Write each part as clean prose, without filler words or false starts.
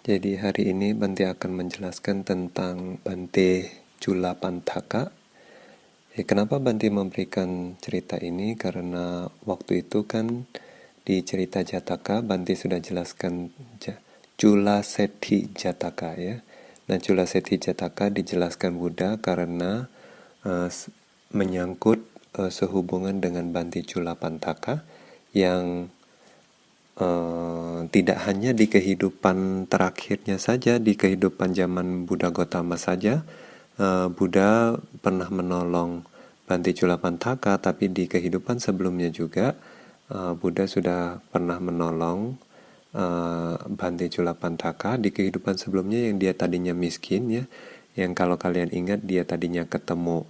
Jadi hari ini Bante akan menjelaskan tentang Bante Culapantaka. Kenapa Bante memberikan cerita ini? Karena waktu itu kan di cerita Jataka Bante sudah jelaskan Cula Sethi Jataka ya. Nah Cula Sethi Jataka dijelaskan Buddha karena menyangkut sehubungan dengan Bante Culapantaka yang tidak hanya di kehidupan terakhirnya saja, di kehidupan zaman Buddha Gautama saja, Buddha pernah menolong Bante Culapantaka, tapi di kehidupan sebelumnya juga Buddha sudah pernah menolong Bante Culapantaka di kehidupan sebelumnya yang dia tadinya miskin ya, yang kalau kalian ingat dia tadinya ketemu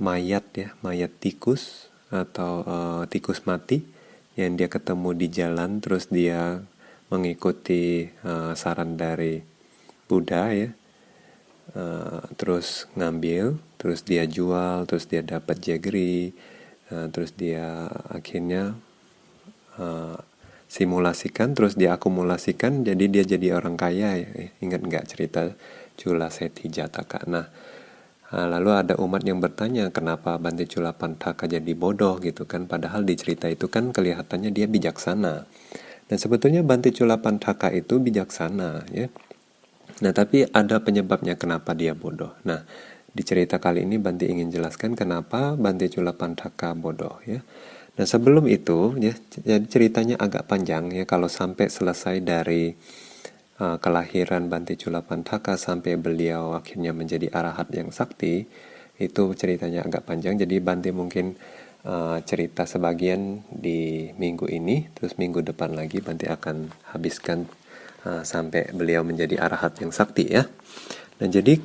mayat tikus atau tikus mati yang dia ketemu di jalan, terus dia mengikuti saran dari Buddha ya, terus ngambil, terus dia jual, terus dia dapat jaggery, terus dia akhirnya simulasikan, terus dia akumulasikan, jadi dia jadi orang kaya ya. Ingat nggak cerita Cula Sethi Jataka? Nah, lalu ada umat yang bertanya kenapa Bante Culapantaka jadi bodoh gitu kan, padahal di cerita itu kan kelihatannya dia bijaksana. Dan sebetulnya Bante Culapantaka itu bijaksana ya. Nah, tapi ada penyebabnya kenapa dia bodoh. Nah, di cerita kali ini Bante ingin jelaskan kenapa Bante Culapantaka bodoh ya. Nah, sebelum itu ya, jadi ceritanya agak panjang ya, kalau sampai selesai dari kelahiran Bante Culapantaka sampai beliau akhirnya menjadi arahat yang sakti, itu ceritanya agak panjang. Jadi Bante mungkin cerita sebagian di minggu ini, terus minggu depan lagi Bante akan habiskan sampai beliau menjadi arahat yang sakti ya. Nah, jadi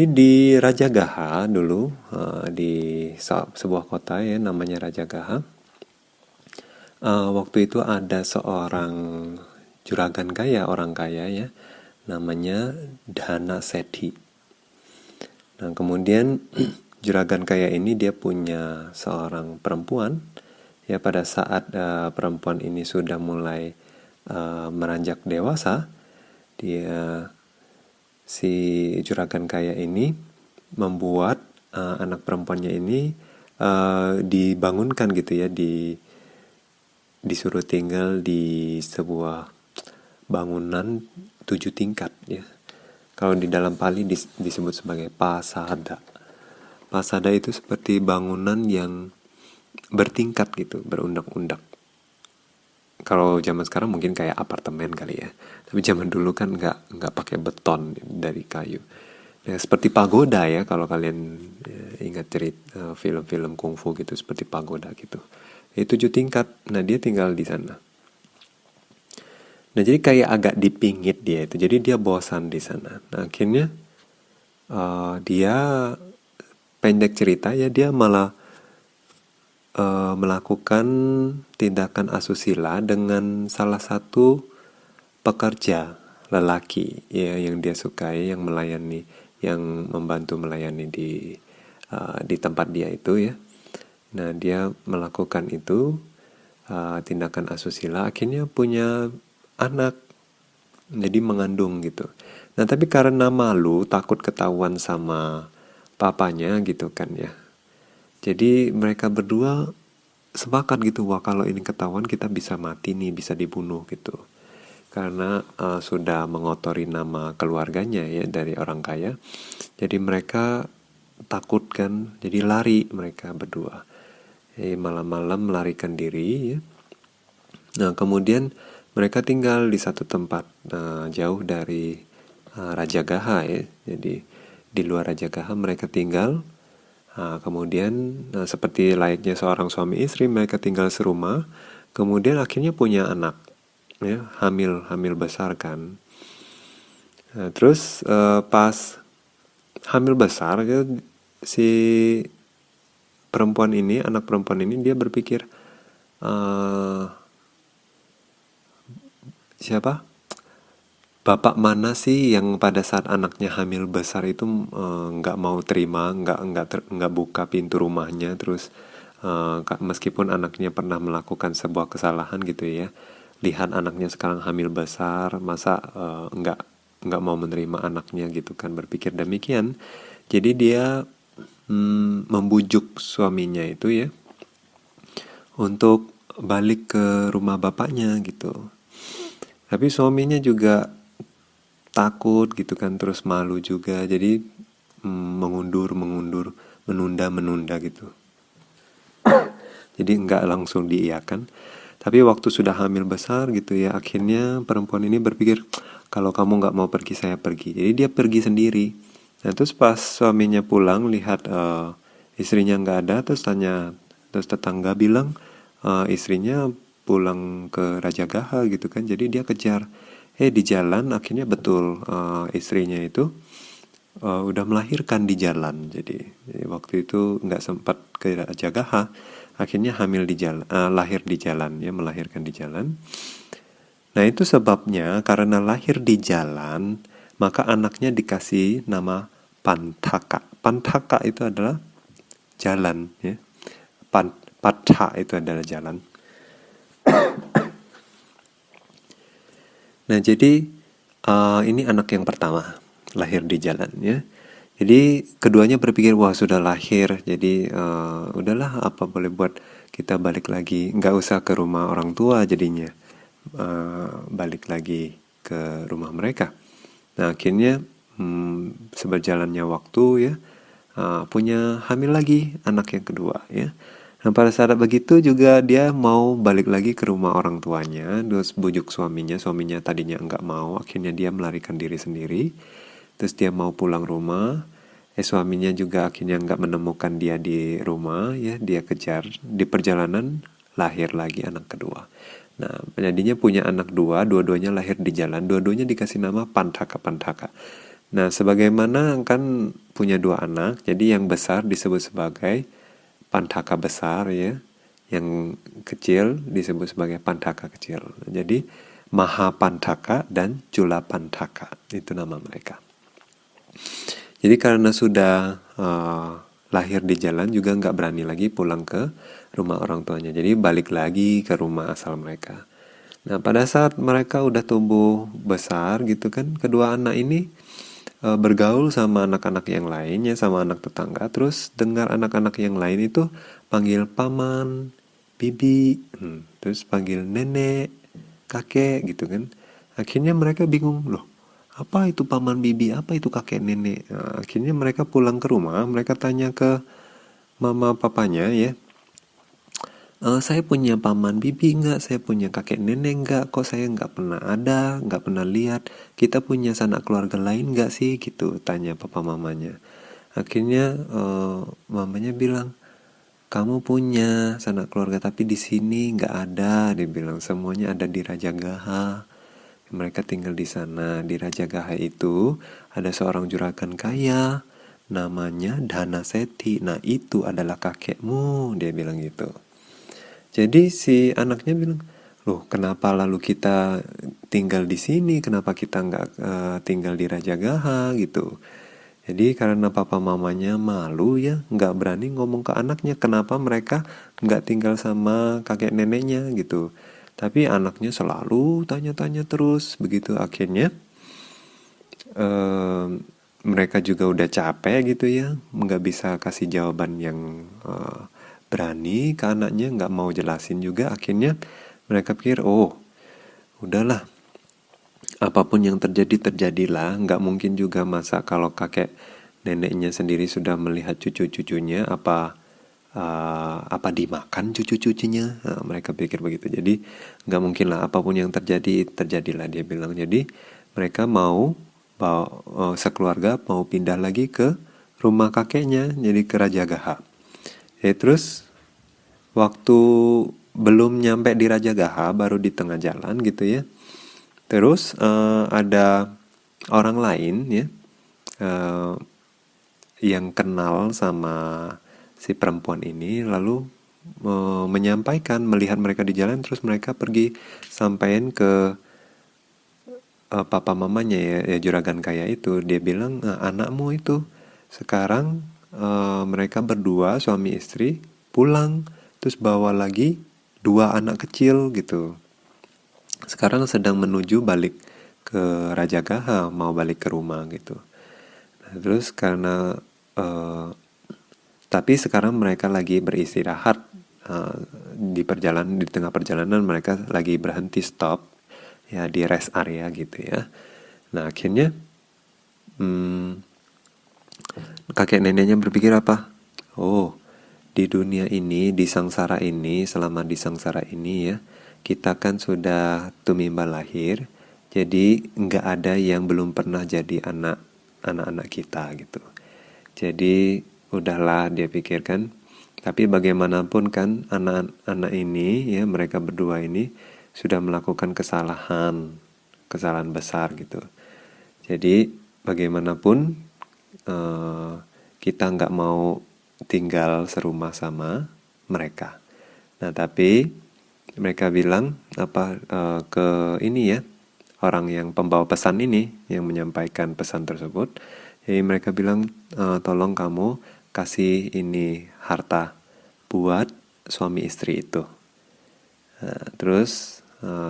di Rajagaha dulu, di sebuah kota ya namanya Rajagaha, waktu itu ada seorang juragan kaya, orang kaya ya, namanya Dana Sethi. Nah, kemudian juragan kaya ini dia punya seorang perempuan ya. Pada saat perempuan ini sudah mulai meranjak dewasa, si juragan kaya ini membuat anak perempuannya ini dibangunkan gitu ya, disuruh tinggal di sebuah bangunan 7 tingkat ya. Kalau di dalam Pali disebut sebagai pasada. Pasada itu seperti bangunan yang bertingkat gitu, berundak-undak. Kalau zaman sekarang mungkin kayak apartemen kali ya. Tapi zaman dulu kan nggak pakai beton dari kayu. Ya, seperti pagoda ya, kalau kalian ingat cerita film-film kungfu gitu, seperti pagoda gitu. Itu 7 tingkat. Nah, dia tinggal di sana. Nah, jadi kayak agak dipingit dia itu. Jadi dia bosan di sana. Nah, akhirnya dia, pendek cerita ya, dia malah melakukan tindakan asusila dengan salah satu pekerja lelaki ya, yang dia sukai, yang melayani, yang membantu melayani di tempat dia itu ya. Nah, dia melakukan itu tindakan asusila, akhirnya punya anak, jadi mengandung gitu. Nah, tapi karena malu, takut ketahuan sama papanya gitu kan ya, jadi mereka berdua sepakat gitu, wah kalau ini ketahuan kita bisa mati nih, bisa dibunuh gitu. Karena sudah mengotori nama keluarganya ya, dari orang kaya. Jadi mereka takut kan, jadi lari mereka berdua. Jadi malam-malam melarikan diri ya. Nah, kemudian mereka tinggal di satu tempat jauh dari Rajagaha ya. Jadi di luar Rajagaha mereka tinggal. Kemudian seperti layaknya seorang suami istri, mereka tinggal serumah. Kemudian akhirnya punya anak ya, hamil besar kan. Nah, terus pas hamil besar ya, si anak perempuan ini dia berpikir, siapa? Bapak mana sih yang pada saat anaknya hamil besar itu nggak mau terima, nggak buka pintu rumahnya, terus meskipun anaknya pernah melakukan sebuah kesalahan gitu ya, lihat anaknya sekarang hamil besar, masa nggak mau menerima anaknya gitu kan, berpikir demikian. Jadi dia membujuk suaminya itu ya untuk balik ke rumah bapaknya gitu. Tapi suaminya juga takut gitu kan, terus malu juga, jadi mengundur, menunda gitu. Jadi nggak langsung diiyakan. Tapi waktu sudah hamil besar gitu ya, akhirnya perempuan ini berpikir, kalau kamu nggak mau pergi, saya pergi. Jadi dia pergi sendiri. Nah terus pas suaminya pulang, lihat istrinya nggak ada, terus tetangga bilang istrinya pulang ke Rajagaha gitu kan. Jadi dia kejar. Di jalan akhirnya betul istrinya itu udah melahirkan di jalan. Jadi waktu itu nggak sempat ke Rajagaha, akhirnya hamil di jalan, lahir di jalan ya, melahirkan di jalan. Nah itu sebabnya karena lahir di jalan, maka anaknya dikasih nama Pantaka. Pantaka itu adalah jalan ya. Patha itu adalah jalan. Nah jadi ini anak yang pertama lahir di jalan ya. Jadi keduanya berpikir, wah sudah lahir, jadi udahlah apa boleh buat, kita balik lagi, nggak usah ke rumah orang tua jadinya, balik lagi ke rumah mereka. Nah akhirnya seberjalannya waktu ya, punya hamil lagi anak yang kedua ya. Nah pada saat begitu juga dia mau balik lagi ke rumah orang tuanya, terus bujuk suaminya tadinya nggak mau, akhirnya dia melarikan diri sendiri. Terus dia mau pulang rumah, suaminya juga akhirnya nggak menemukan dia di rumah ya, dia kejar. Di perjalanan lahir lagi anak kedua. Nah jadinya punya anak dua-duanya lahir di jalan, dua-duanya dikasih nama Pantaka. Nah sebagaimana kan punya dua anak, jadi yang besar disebut sebagai Pantaka besar ya, yang kecil disebut sebagai Pantaka kecil. Jadi Maha Pantaka dan Cula Pantaka itu nama mereka. Jadi karena sudah lahir di jalan juga nggak berani lagi pulang ke rumah orang tuanya. Jadi balik lagi ke rumah asal mereka. Nah pada saat mereka udah tumbuh besar gitu kan, kedua anak ini bergaul sama anak-anak yang lainnya, sama anak tetangga. Terus dengar anak-anak yang lain itu panggil paman, bibi, terus panggil nenek, kakek gitu kan. Akhirnya mereka bingung, loh apa itu paman bibi, apa itu kakek nenek. Nah, akhirnya mereka pulang ke rumah, mereka tanya ke mama papanya ya, saya punya paman bibi nggak, saya punya kakek nenek nggak, kok saya nggak pernah ada, nggak pernah lihat, kita punya sanak keluarga lain nggak sih, gitu tanya papa mamanya. Akhirnya mamanya bilang, kamu punya sanak keluarga tapi di sini nggak ada, dia bilang semuanya ada di Rajagaha. Mereka tinggal di sana. Di Rajagaha itu ada seorang juragan kaya, namanya Dana Seti. Nah itu adalah kakekmu, dia bilang gitu. Jadi si anaknya bilang, loh kenapa lalu kita tinggal di sini, kenapa kita nggak tinggal di Rajagaha gitu. Jadi karena papa mamanya malu ya, nggak berani ngomong ke anaknya kenapa mereka nggak tinggal sama kakek neneknya gitu. Tapi anaknya selalu tanya-tanya terus, begitu akhirnya mereka juga udah capek gitu ya, nggak bisa kasih jawaban yang berani ke anaknya, nggak mau jelasin juga. Akhirnya mereka pikir, oh udahlah, apapun yang terjadi terjadilah, nggak mungkin juga masa kalau kakek neneknya sendiri sudah melihat cucu-cucunya apa dimakan cucu-cucunya. Nah, mereka pikir begitu. Jadi nggak mungkin lah, apapun yang terjadi terjadilah, dia bilang. Jadi mereka mau sekeluarga mau pindah lagi ke rumah kakeknya, jadi ke Rajagaha. Terus waktu belum nyampe di Rajagaha, baru di tengah jalan gitu ya, terus ada orang lain ya yang kenal sama si perempuan ini, lalu menyampaikan melihat mereka di jalan, terus mereka pergi sampaikan ke papa mamanya ya, juragan kaya itu. Dia bilang, anakmu itu sekarang mereka berdua suami istri pulang, terus bawa lagi 2 anak kecil gitu. sekarang sedang menuju balik ke Rajagaha, mau balik ke rumah gitu. Nah, terus karena tapi sekarang mereka lagi beristirahat, eh, di tengah perjalanan mereka lagi berhenti stop ya di rest area gitu ya. Nah akhirnya kakek neneknya berpikir apa? Oh, di dunia ini, di sangsara ini, selama di sangsara ini ya, kita kan sudah tumimbal lahir, jadi nggak ada yang belum pernah jadi anak-anak kita gitu. Jadi udahlah dia pikirkan. Tapi bagaimanapun kan anak-anak ini ya mereka berdua ini sudah melakukan kesalahan besar gitu. Jadi bagaimanapun eh, kita nggak mau tinggal serumah sama mereka. Nah tapi mereka bilang ke ini ya orang yang pembawa pesan ini yang menyampaikan pesan tersebut. Jadi mereka bilang tolong kamu kasih ini harta buat suami istri itu. Nah, terus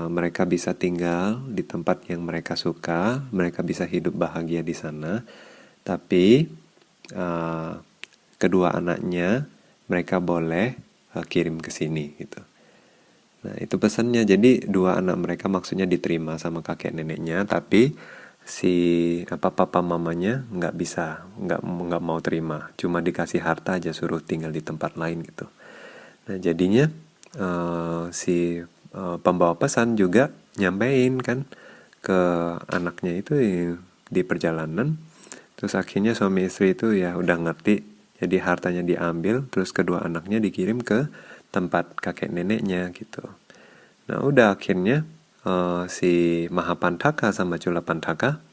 mereka bisa tinggal di tempat yang mereka suka, mereka bisa hidup bahagia di sana. Tapi eh, kedua anaknya mereka boleh kirim ke sini gitu. Nah, itu pesannya. Jadi dua anak mereka maksudnya diterima sama kakek neneknya, tapi si papa mamanya nggak bisa, nggak mau terima. Cuma dikasih harta aja suruh tinggal di tempat lain gitu. Nah, jadinya si pembawa pesan juga nyampein kan ke anaknya itu di perjalanan. Terus akhirnya suami istri itu ya udah ngerti. Jadi hartanya diambil, terus kedua anaknya dikirim ke tempat kakek neneknya gitu. Nah udah akhirnya si Mahapantaka sama Culapantaka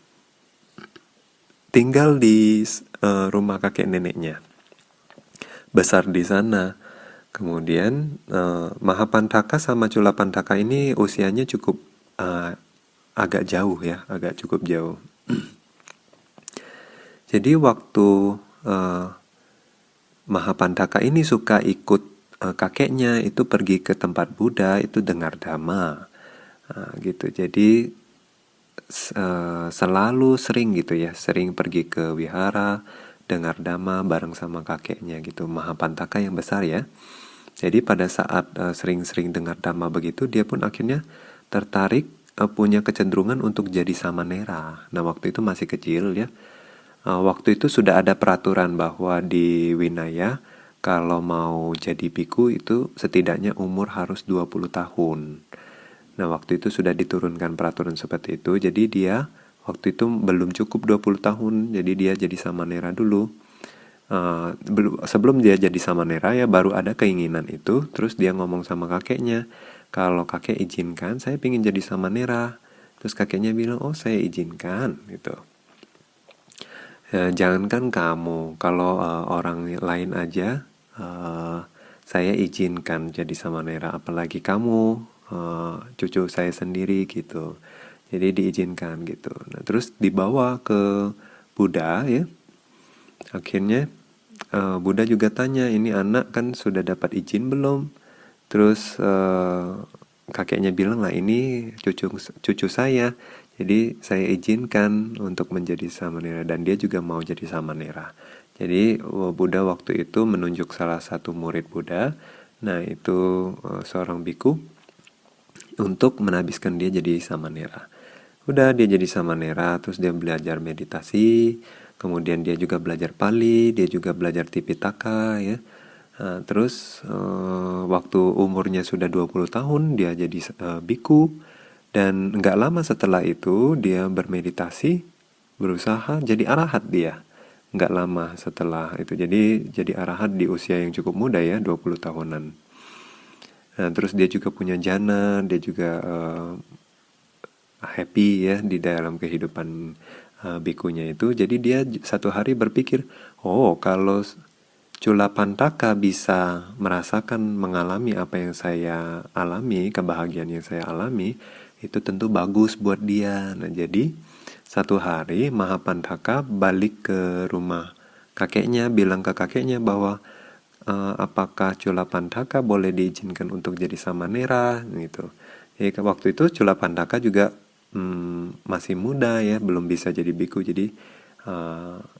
tinggal di rumah kakek neneknya, besar di sana. Kemudian Mahapantaka sama Culapantaka ini usianya cukup eh, agak jauh ya, agak cukup jauh. Jadi waktu eh, Mahapantaka ini suka ikut kakeknya itu pergi ke tempat Buddha itu dengar dhamma. Nah, gitu. Jadi selalu sering gitu ya, sering pergi ke wihara, dengar dhamma bareng sama kakeknya gitu, Mahapantaka yang besar ya. Jadi pada saat sering-sering dengar dhamma begitu, dia pun akhirnya tertarik, punya kecenderungan untuk jadi samanera. Nah waktu itu masih kecil ya. Waktu itu sudah ada peraturan bahwa di Winaya kalau mau jadi biku itu setidaknya umur harus 20 tahun. Nah, waktu itu sudah diturunkan peraturan seperti itu. Jadi dia waktu itu belum cukup 20 tahun. Jadi dia jadi samanera dulu. Sebelum dia jadi samanera ya baru ada keinginan itu. Terus dia ngomong sama kakeknya, kalau kakek izinkan saya ingin jadi samanera. Terus kakeknya bilang, oh saya izinkan gitu. Jangankan kamu, kalau orang lain aja saya izinkan jadi samanera, apalagi kamu, cucu saya sendiri gitu. Jadi diizinkan gitu. Nah, terus dibawa ke Buddha ya. Akhirnya Buddha juga tanya, ini anak kan sudah dapat izin belum? Terus kakeknya bilang lah ini cucu saya. Jadi saya izinkan untuk menjadi samanera dan dia juga mau jadi samanera. Jadi Buddha waktu itu menunjuk salah satu murid Buddha. Nah itu seorang biku untuk menabiskan dia jadi samanera. Udah dia jadi samanera, terus dia belajar meditasi, kemudian dia juga belajar Pali, dia juga belajar Tipitaka ya. Nah, terus waktu umurnya sudah 20 tahun dia jadi biku dan nggak lama setelah itu dia bermeditasi, berusaha jadi arahat dia. Nggak lama setelah itu jadi arahat di usia yang cukup muda ya, 20 tahunan. Nah, terus dia juga punya jana, dia juga happy ya di dalam kehidupan bikunya itu. Jadi dia satu hari berpikir, oh kalau Culapantaka bisa merasakan mengalami apa yang saya alami, kebahagiaan yang saya alami, itu tentu bagus buat dia. Nah jadi satu hari Mahapantaka balik ke rumah kakeknya, bilang ke kakeknya bahwa apakah Culapantaka boleh diizinkan untuk jadi samanera gitu. Ya, waktu itu Culapandaka juga masih muda ya, belum bisa jadi biku, jadi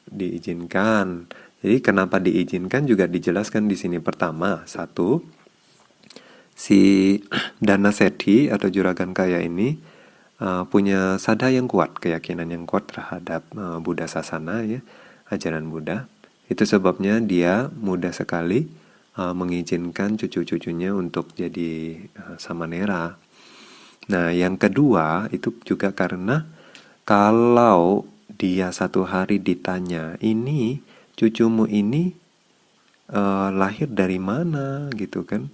diizinkan. Jadi kenapa diizinkan juga dijelaskan di sini. Pertama, satu, si Dana Sethi atau juragan kaya ini punya sada yang kuat, keyakinan yang kuat terhadap Buddha Sasana ya, ajaran Buddha. Itu sebabnya dia muda sekali mengizinkan cucu-cucunya untuk jadi samanera. Nah, yang kedua itu juga karena kalau dia satu hari ditanya, ini cucumu ini lahir dari mana gitu kan.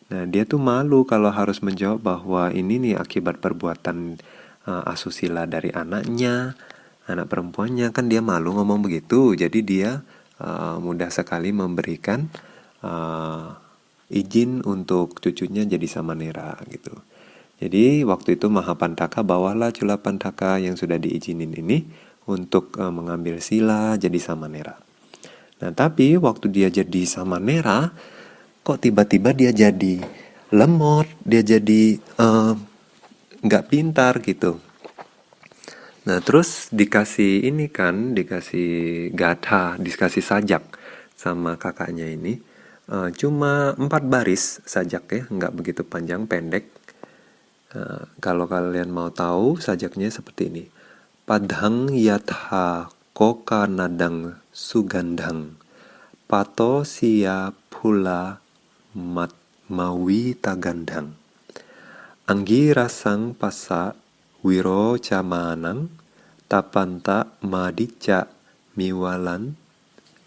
Nah, dia tuh malu kalau harus menjawab bahwa ini nih akibat perbuatan asusila dari anaknya, anak perempuannya, kan dia malu ngomong begitu. Jadi dia mudah sekali memberikan izin untuk cucunya jadi samanera gitu. Jadi waktu itu Mahapantaka bawalah Culapandaka yang sudah diizinin ini untuk mengambil sila jadi samanera. Nah, tapi waktu dia jadi samanera, kok tiba-tiba dia jadi lemot, dia jadi nggak pintar gitu. Nah, terus dikasih ini kan, dikasih gatha, dikasih sajak sama kakaknya ini. Cuma 4 baris sajak ya, nggak begitu panjang, pendek. Kalau kalian mau tahu, sajaknya seperti ini. Padhang yatha koka nadang sugandhang pato siya pula mat mawi tagandhang anggi rasang pasa wiro camanang tapanta madica miwalan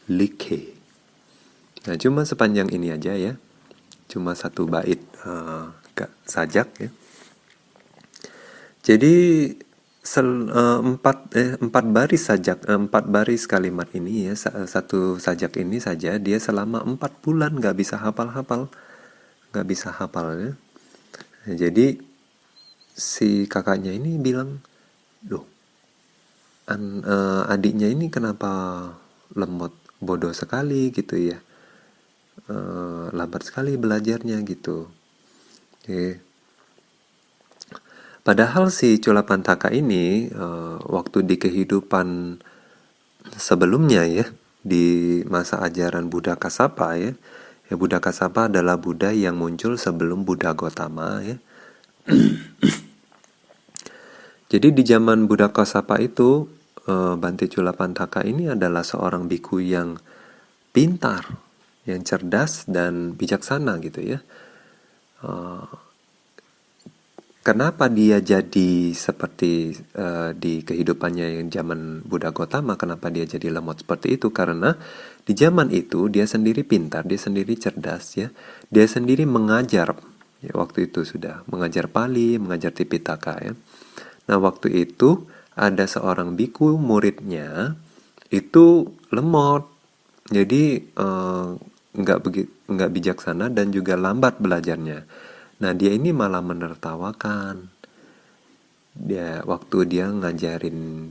like. Nah, cuma sepanjang ini aja ya, cuma satu bait sajak ya. Jadi empat baris sajak, 4 baris kalimat ini ya, satu sajak ini saja dia selama 4 bulan nggak bisa hafal ya. Nah, jadi si kakaknya ini bilang, loh, adiknya ini kenapa lemot, bodoh sekali gitu ya, lambat sekali belajarnya gitu. Padahal si Culapandaka ini waktu di kehidupan sebelumnya ya, di masa ajaran Buddha Kasapa ya, Buddha Kasapa adalah Buddha yang muncul sebelum Buddha Gotama ya. Jadi di zaman Buddha Kasapa itu Bante Culapandaka ini adalah seorang biku yang pintar, yang cerdas dan bijaksana gitu ya. Kenapa dia jadi seperti di kehidupannya yang zaman Buddha Gotama, kenapa dia jadi lemot seperti itu? Karena di zaman itu dia sendiri pintar, dia sendiri cerdas ya. Dia sendiri mengajar, ya, waktu itu sudah mengajar Pali, mengajar Tipitaka ya. Nah, waktu itu ada seorang biku muridnya itu lemot. Jadi nggak bijaksana dan juga lambat belajarnya. Nah, dia ini malah menertawakan. Waktu dia ngajarin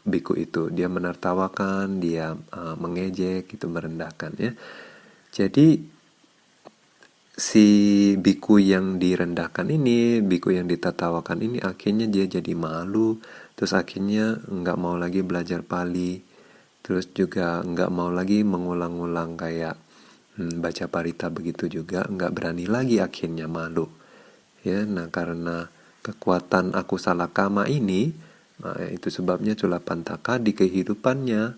biku itu, dia menertawakan, dia mengejek, gitu, merendahkan ya. Jadi si biku yang direndahkan ini, biku yang ditertawakan ini, akhirnya dia jadi malu, terus akhirnya nggak mau lagi belajar Pali, terus juga nggak mau lagi mengulang-ulang kayak baca parita begitu juga, nggak berani lagi, akhirnya malu ya. Nah, karena kekuatan aku salah kama ini, nah, itu sebabnya Culapandaka di kehidupannya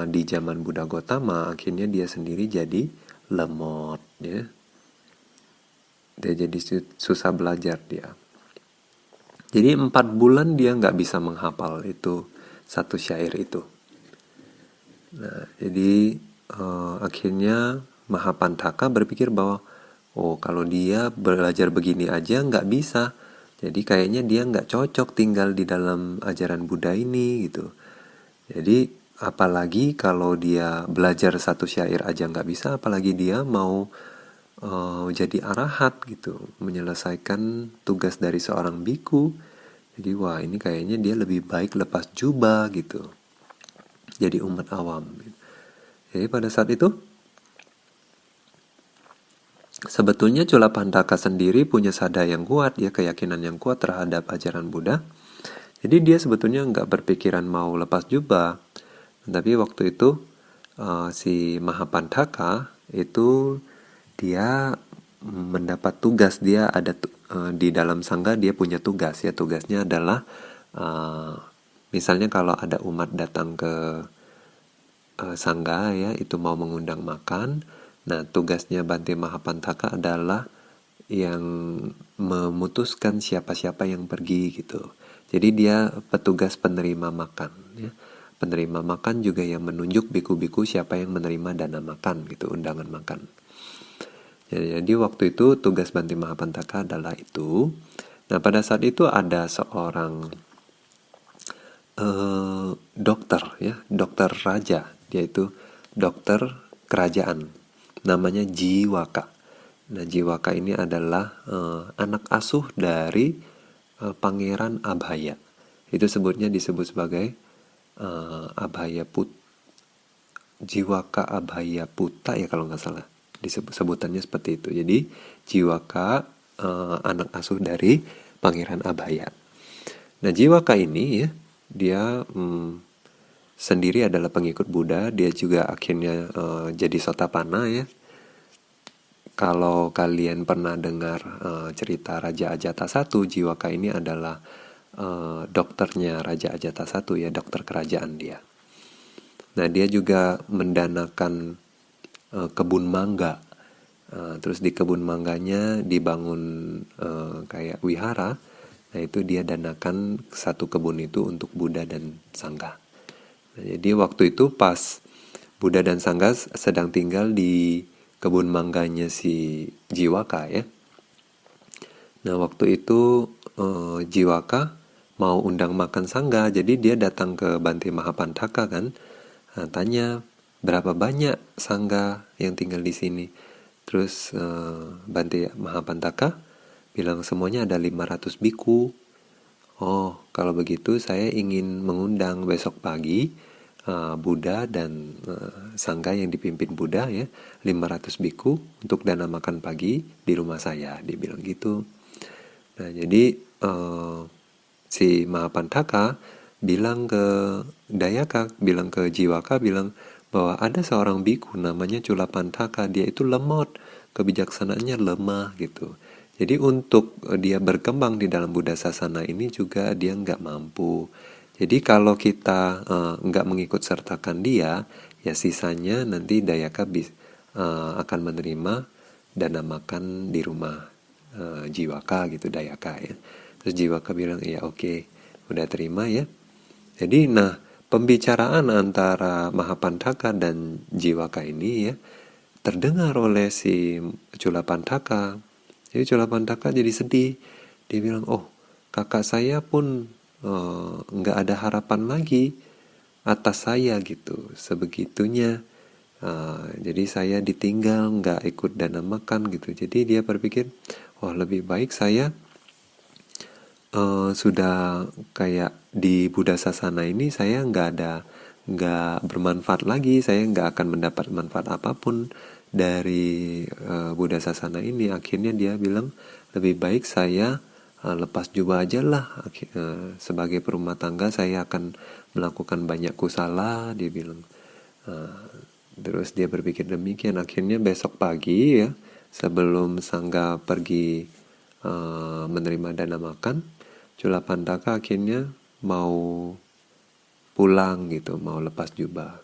di zaman Buddha Gotama akhirnya dia sendiri jadi lemot ya. Dia jadi susah belajar dia. Jadi 4 bulan dia nggak bisa menghafal itu satu syair itu. Nah, jadi akhirnya Mahapantaka berpikir bahwa kalau dia belajar begini aja nggak bisa, jadi kayaknya dia nggak cocok tinggal di dalam ajaran Buddha ini gitu. Jadi apalagi kalau dia belajar satu syair aja nggak bisa, apalagi dia mau jadi arahat gitu, menyelesaikan tugas dari seorang biku. Jadi wah, ini kayaknya dia lebih baik lepas jubah gitu, jadi umat awam. Jadi pada saat itu Sebetulnya Culapandaka sendiri punya sada yang kuat, ya keyakinan yang kuat terhadap ajaran Buddha. Jadi dia sebetulnya nggak berpikiran mau lepas jubah. Tapi waktu itu si Mahapantaka itu dia mendapat tugas, dia ada di dalam sangga dia punya tugas, ya tugasnya adalah uh, misalnya kalau ada umat datang ke sangga, ya itu mau mengundang makan. Nah, tugasnya Bante Mahapantaka adalah yang memutuskan siapa-siapa yang pergi gitu. Jadi dia petugas penerima makan, ya. Penerima makan juga yang menunjuk biku-biku siapa yang menerima dana makan gitu, undangan makan. Jadi waktu itu tugas Bante Mahapantaka adalah itu. Nah, pada saat itu ada seorang dokter, ya, dokter raja, dia itu dokter kerajaan, namanya Jiwaka. Nah, Jiwaka ini adalah anak asuh dari Pangeran Abhaya. Itu disebut sebagai Abhaya Put, Jiwaka Abhaya Puta, ya kalau nggak salah. Sebutannya seperti itu. Jadi Jiwaka anak asuh dari Pangeran Abhaya. Nah, Jiwaka ini, ya, dia sendiri adalah pengikut Buddha. Dia juga akhirnya jadi Sotapanna, ya. Kalau kalian pernah dengar cerita Raja Ajata I, Jiwaka ini adalah dokternya Raja Ajata I, ya, dokter kerajaan dia. Nah, dia juga mendanakan kebun mangga. Terus di kebun mangganya dibangun kayak wihara. Nah, itu dia danakan satu kebun itu untuk Buddha dan Sangha. Nah, jadi waktu itu pas Buddha dan Sangha sedang tinggal di kebun mangganya si Jiwaka, ya. Nah, waktu itu Jiwaka mau undang makan Sangha, jadi dia datang ke Bante Mahapantaka kan. Nah, tanya berapa banyak Sangha yang tinggal di sini. Terus Bante Mahapantaka bilang semuanya ada 500 biku. Oh, kalau begitu saya ingin mengundang besok pagi Buddha dan Sangha yang dipimpin Buddha, ya, 500 biku untuk dana makan pagi di rumah saya, dia bilang gitu. Nah, jadi si Mahapantaka bilang ke Dayaka, bilang ke Jiwaka, bilang bahwa ada seorang biku namanya Culapantaka, dia itu lemot, kebijaksanaannya lemah gitu. Jadi untuk dia berkembang di dalam Buddha Sasana ini juga dia nggak mampu. Jadi kalau kita nggak mengikut sertakan dia, ya sisanya nanti Dayaka akan menerima dana makan di rumah Jiwaka gitu, Dayaka, ya. Terus Jiwaka bilang iya oke, udah terima, ya. Jadi nah pembicaraan antara Mahapantaka dan Jiwaka ini, ya, terdengar oleh si Culapantaka. Jadi Culapantaka jadi sedih. Dia bilang, oh kakak saya pun nggak ada harapan lagi atas saya gitu, sebegitunya. Jadi saya ditinggal, nggak ikut dana makan gitu. Jadi dia berpikir, oh lebih baik saya sudah kayak di Buddha Sasana ini saya nggak bermanfaat lagi, saya nggak akan mendapat manfaat apapun dari Buddha Sasana ini. Akhirnya dia bilang lebih baik saya lepas jubah aja lah. Sebagai perumah tangga saya akan melakukan banyak kusala, dia bilang. Terus dia berpikir demikian. Akhirnya besok pagi, ya, sebelum Sangga pergi menerima dana makan, Culapandaka akhirnya mau pulang gitu, mau lepas jubah.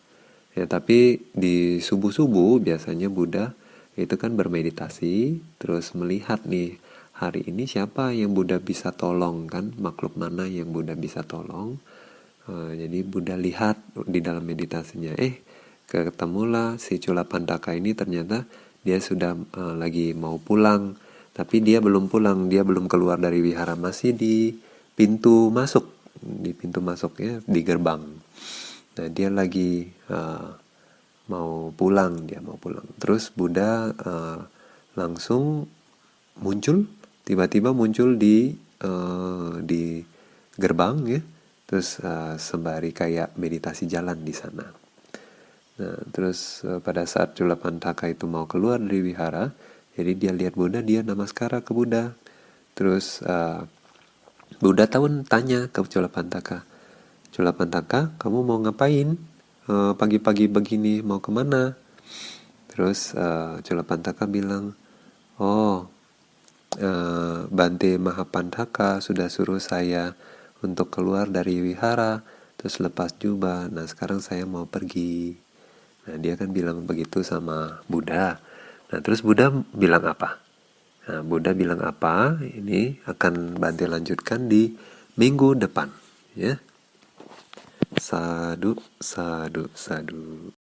Ya, tapi di subuh-subuh biasanya Buddha itu kan bermeditasi, terus melihat nih hari ini siapa yang Buddha bisa tolong kan, makhluk mana yang Buddha bisa tolong. Jadi Buddha lihat di dalam meditasinya, ketemulah si Culapandaka ini, ternyata dia sudah lagi mau pulang. Tapi dia belum pulang, dia belum keluar dari wihara, masih di pintu masuk, ya, di gerbang. Nah, dia lagi mau pulang, Terus Buddha langsung muncul, tiba-tiba muncul di gerbang, ya. Terus sembari kayak meditasi jalan di sana. Nah, terus pada saat Culapandaka itu mau keluar dari wihara, Jadi dia lihat Buddha, dia namaskara ke Buddha. Terus Buddha tanya ke Culapantaka, Culapantaka, kamu mau ngapain? Pagi-pagi begini mau kemana? Terus Culapantaka bilang, oh, Bante Mahapantaka sudah suruh saya untuk keluar dari wihara, terus lepas jubah. Nah sekarang saya mau pergi. Nah dia kan bilang begitu sama Buddha. Nah terus Buddha bilang apa? Nah Buddha bilang apa? Ini akan Bante lanjutkan di minggu depan, ya. Sadu, sadu, sadu.